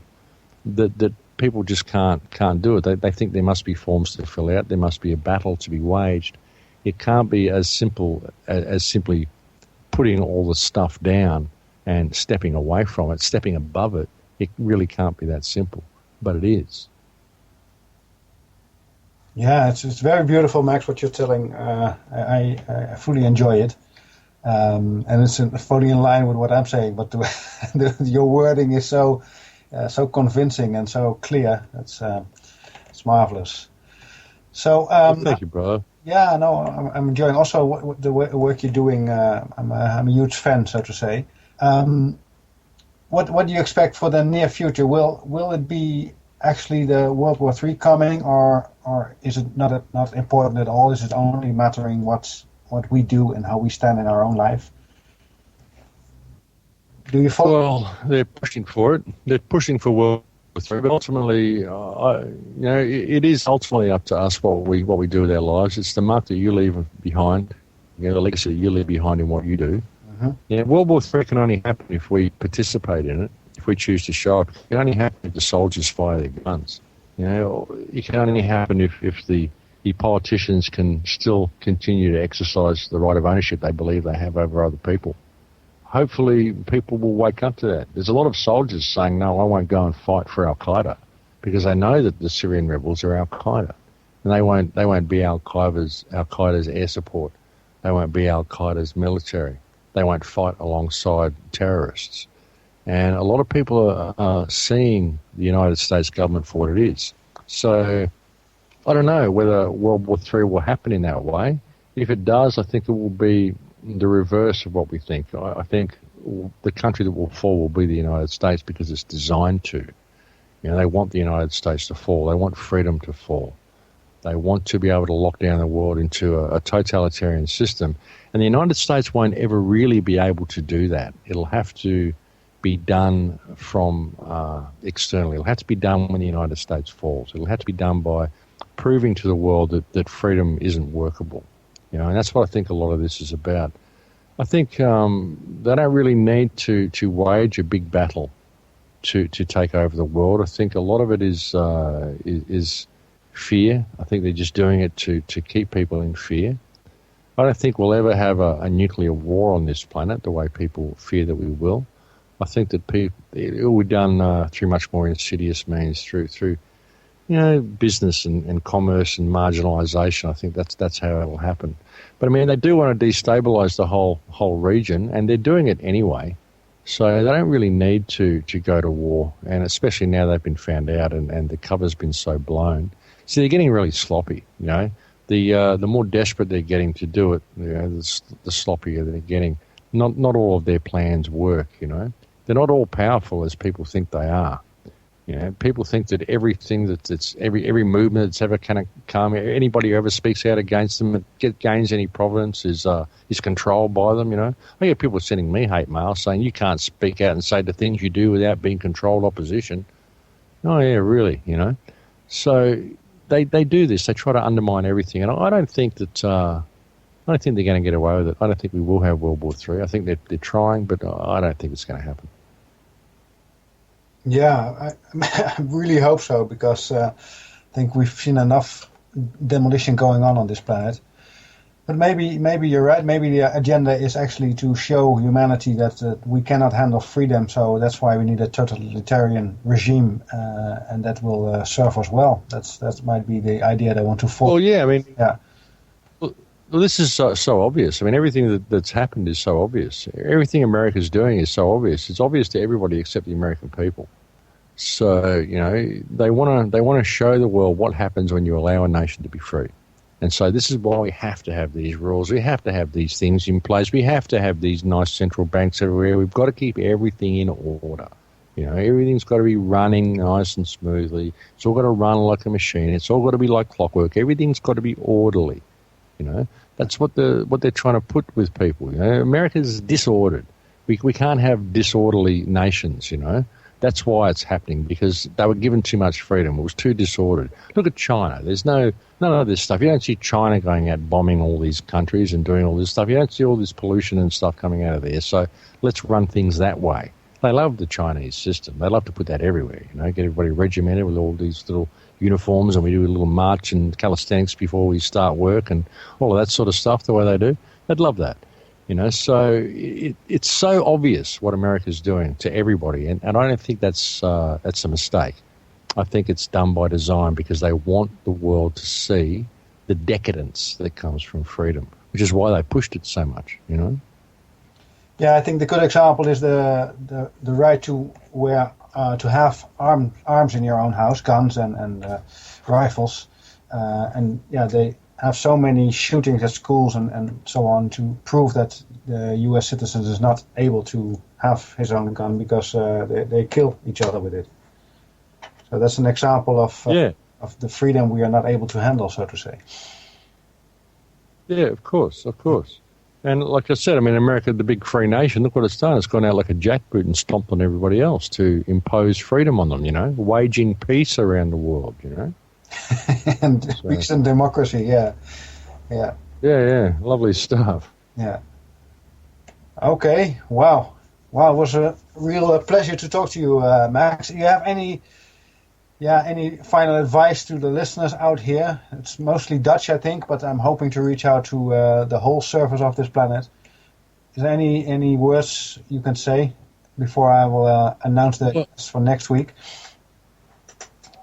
that people just can't do it. They think there must be forms to fill out. There must be a battle to be waged. It can't be as simple as simply putting all the stuff down and stepping away from it, stepping above it. It really can't be that simple, but it is. Yeah, it's very beautiful, Max, what you're telling. I fully enjoy it. And it's fully in line with what I'm saying, but your wording is so convincing and so clear. It's marvelous. So thank you, brother. Yeah, no, I'm enjoying also the work you're doing. I'm a huge fan, so to say. What do you expect for the near future? Will it be actually the World War III coming, or is it not important at all? Is it only mattering what we do and how we stand in our own life? Do you follow? Well, they're pushing for it. They're pushing for World War III, but ultimately, it is ultimately up to us what we do with our lives. It's the mark that you leave behind, the legacy that you leave behind in what you do. Mm-hmm. Yeah, World War III can only happen if we participate in it. If we choose to show up, it can only happen if the soldiers fire their guns. It can only happen if the politicians can still continue to exercise the right of ownership they believe they have over other people. Hopefully, people will wake up to that. There's a lot of soldiers saying, no, I won't go and fight for Al-Qaeda, because they know that the Syrian rebels are Al-Qaeda. And they won't be Al-Qaeda's air support. They won't be Al-Qaeda's military. They won't fight alongside terrorists. And a lot of people are seeing the United States government for what it is. So I don't know whether World War III will happen in that way. If it does, I think it will be the reverse of what we think. I think the country that will fall will be the United States, because it's designed to. They want the United States to fall. They want freedom to fall. They want to be able to lock down the world into a totalitarian system. And the United States won't ever really be able to do that. It'll have to be done from externally. It'll have to be done when the United States falls. It'll have to be done by proving to the world that freedom isn't workable. And that's what I think a lot of this is about. I think they don't really need to wage a big battle to take over the world. I think a lot of it is fear. I think they're just doing it to keep people in fear. I don't think we'll ever have a nuclear war on this planet the way people fear that we will. I think that it will be done through much more insidious means, through business and commerce and marginalisation. I think that's how it will happen. But I mean, they do want to destabilise the whole region, and they're doing it anyway. So they don't really need to go to war, and especially now they've been found out and the cover's been so blown. See, they're getting really sloppy. The more desperate they're getting to do it, the sloppier they're getting. Not all of their plans work. They're not all powerful as people think they are. People think that everything that's every movement that's ever kind of come, anybody who ever speaks out against them, gains any providence, is controlled by them. I get people sending me hate mail saying you can't speak out and say the things you do without being controlled opposition. Oh yeah, really? So they do this. They try to undermine everything, and I don't think that. I don't think they're going to get away with it. I don't think we will have World War III. I think they're trying, but I don't think it's going to happen. Yeah, I really hope so, because I think we've seen enough demolition going on this planet. But maybe you're right. Maybe the agenda is actually to show humanity that we cannot handle freedom, so that's why we need a totalitarian regime, and that will serve us well. That might be the idea they want to follow. Well, yeah, I mean, yeah. Well, this is so obvious. I mean, everything that's happened is so obvious. Everything America's doing is so obvious. It's obvious to everybody except the American people. So, they want to show the world what happens when you allow a nation to be free. And so this is why we have to have these rules. We have to have these things in place. We have to have these nice central banks everywhere. We've got to keep everything in order. Everything's got to be running nice and smoothly. It's all got to run like a machine. It's all got to be like clockwork. Everything's got to be orderly. That's what they're trying to put with people. America's disordered. We can't have disorderly nations, you know. That's why it's happening, because they were given too much freedom. It was too disordered. Look at China. There's none of this stuff. You don't see China going out bombing all these countries and doing all this stuff. You don't see all this pollution and stuff coming out of there. So let's run things that way. They love the Chinese system. They love to put that everywhere, you know, get everybody regimented with all these little uniforms, and we do a little march and calisthenics before we start work and all of that sort of stuff, the way they do. They'd love that. You know, so it's so obvious what America's doing to everybody, and I don't think that's a mistake. I think it's done by design, because they want the world to see the decadence that comes from freedom, which is why they pushed it so much, you know. Yeah, I think the good example is the right to wear to have arms in your own house, guns and rifles, and yeah, they have so many shootings at schools and so on to prove that the U.S. citizen is not able to have his own gun because they kill each other with it. So that's an example of the freedom we are not able to handle, so to say. Yeah, of course. And like I said, I mean, America, the big free nation, look what it's done. It's gone out like a jackboot and stomped on everybody else to impose freedom on them, you know, waging peace around the world, you know. And peace and democracy, yeah. Lovely stuff. Yeah. Okay, wow, it was a real pleasure to talk to you, Max. Do you have any final advice to the listeners out here? It's mostly Dutch, I think, but I'm hoping to reach out to the whole surface of this planet. Is there any words you can say before I will announce the guests for next week?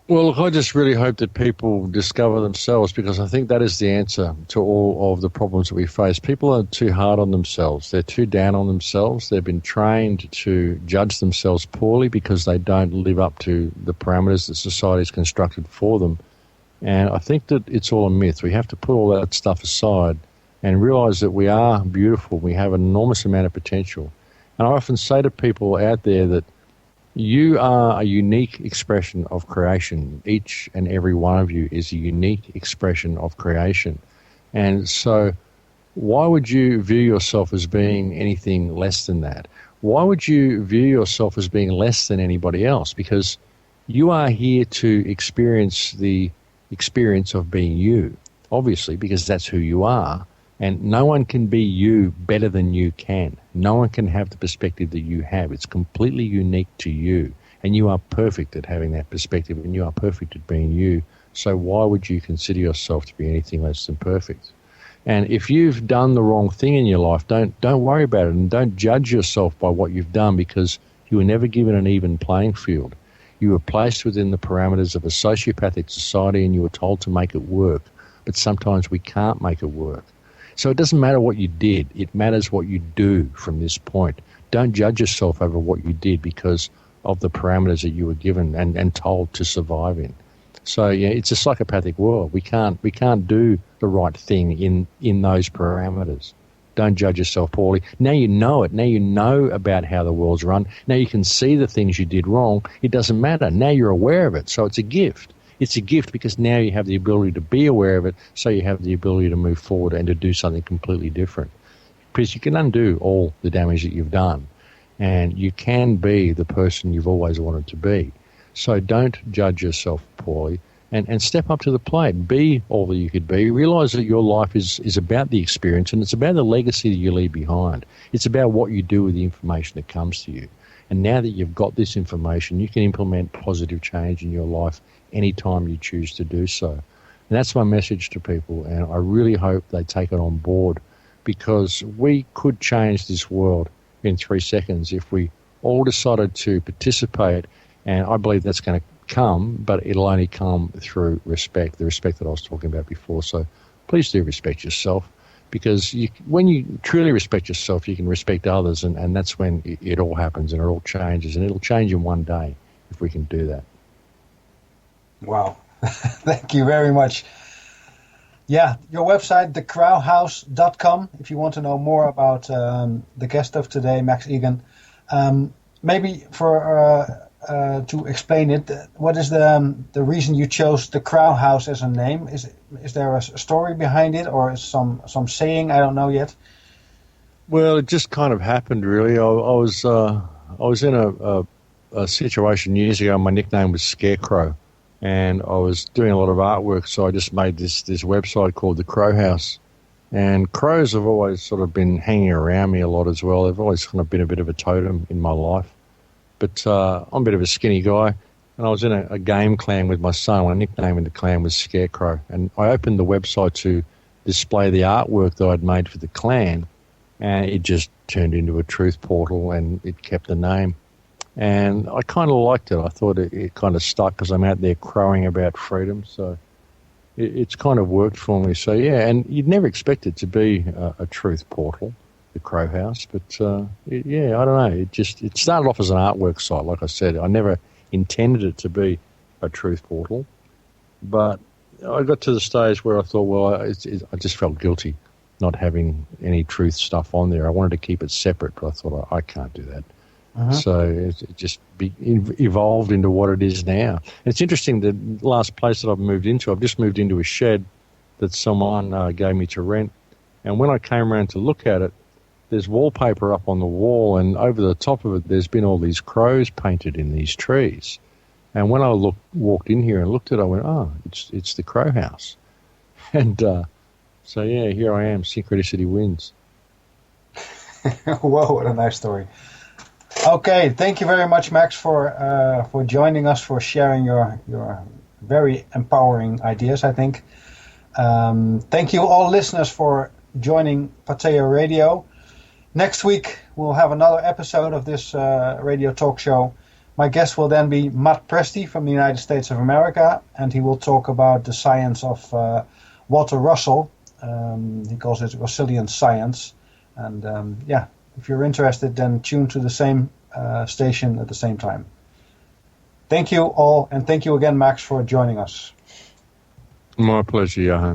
Well, look, I just really hope that people discover themselves, because I think that is the answer to all of the problems that we face. People are too hard on themselves. They're too down on themselves. They've been trained to judge themselves poorly because they don't live up to the parameters that society has constructed for them. And I think that it's all a myth. We have to put all that stuff aside and realize that we are beautiful. We have an enormous amount of potential. And I often say to people out there that you are a unique expression of creation. Each and every one of you is a unique expression of creation. And so why would you view yourself as being anything less than that? Why would you view yourself as being less than anybody else? Because you are here to experience the experience of being you, obviously, because that's who you are. And no one can be you better than you can. No one can have the perspective that you have. It's completely unique to you. And you are perfect at having that perspective, and you are perfect at being you. So why would you consider yourself to be anything less than perfect? And if you've done the wrong thing in your life, don't worry about it, and don't judge yourself by what you've done, because you were never given an even playing field. You were placed within the parameters of a sociopathic society, and you were told to make it work. But sometimes we can't make it work. So it doesn't matter what you did. It matters what you do from this point. Don't judge yourself over what you did because of the parameters that you were given and told to survive in. So yeah, it's a psychopathic world. We can't do the right thing in those parameters. Don't judge yourself poorly. Now you know it. Now you know about how the world's run. Now you can see the things you did wrong. It doesn't matter. Now you're aware of it. So it's a gift. It's a gift because now you have the ability to be aware of it, so you have the ability to move forward and to do something completely different. Because you can undo all the damage that you've done, and you can be the person you've always wanted to be. So don't judge yourself poorly and step up to the plate. Be all that you could be. Realize that your life is about the experience, and it's about the legacy that you leave behind. It's about what you do with the information that comes to you. And now that you've got this information, you can implement positive change in your life anytime you choose to do so. And that's my message to people, and I really hope they take it on board, because we could change this world in 3 seconds if we all decided to participate, and I believe that's going to come, but it'll only come through respect, the respect that I was talking about before. So please do respect yourself, because when you truly respect yourself, you can respect others, and that's when it all happens and it all changes, and it'll change in one day if we can do that. Wow. Thank you very much. Yeah, your website, thecrowhouse.com, if you want to know more about the guest of today, Max Igan. Maybe to explain it, what is the reason you chose the Crow House as a name? Is there a story behind it, or is some saying? I don't know yet. Well, it just kind of happened, really. I was in a situation years ago. My nickname was Scarecrow, and I was doing a lot of artwork, so I just made this website called the Crow House. And crows have always sort of been hanging around me a lot as well. They've always kind of been a bit of a totem in my life. But I'm a bit of a skinny guy, and I was in a game clan with my son. My nickname in the clan was Scarecrow, and I opened the website to display the artwork that I'd made for the clan, and it just turned into a truth portal, and it kept the name. And I kind of liked it. I thought it kind of stuck because I'm out there crowing about freedom, so it's kind of worked for me. So, yeah, and you'd never expect it to be a truth portal, the Crow House, but, yeah, I don't know. It started off as an artwork site, like I said. I never intended it to be a truth portal, but I got to the stage where I thought, well, I just felt guilty not having any truth stuff on there. I wanted to keep it separate, but I thought I can't do that. Uh-huh. So it just evolved into what it is now. It's interesting, the last place that I've moved into, I've just moved into a shed that someone gave me to rent. And when I came around to look at it, there's wallpaper up on the wall, and over the top of it, there's been all these crows painted in these trees. And when I walked in here and looked at it, I went, oh, it's the Crow House. And so, yeah, here I am. Synchronicity wins. Whoa, what a nice story. Okay, thank you very much, Max, for joining us, for sharing your very empowering ideas, I think. Thank you all listeners for joining Pateo Radio. Next week, we'll have another episode of this radio talk show. My guest will then be Matt Presti from the United States of America, and he will talk about the science of Walter Russell. He calls it resilient science. And yeah, if you're interested, then tune to the same station at the same time. Thank you all, and thank you again, Max, for joining us. My pleasure, Johan.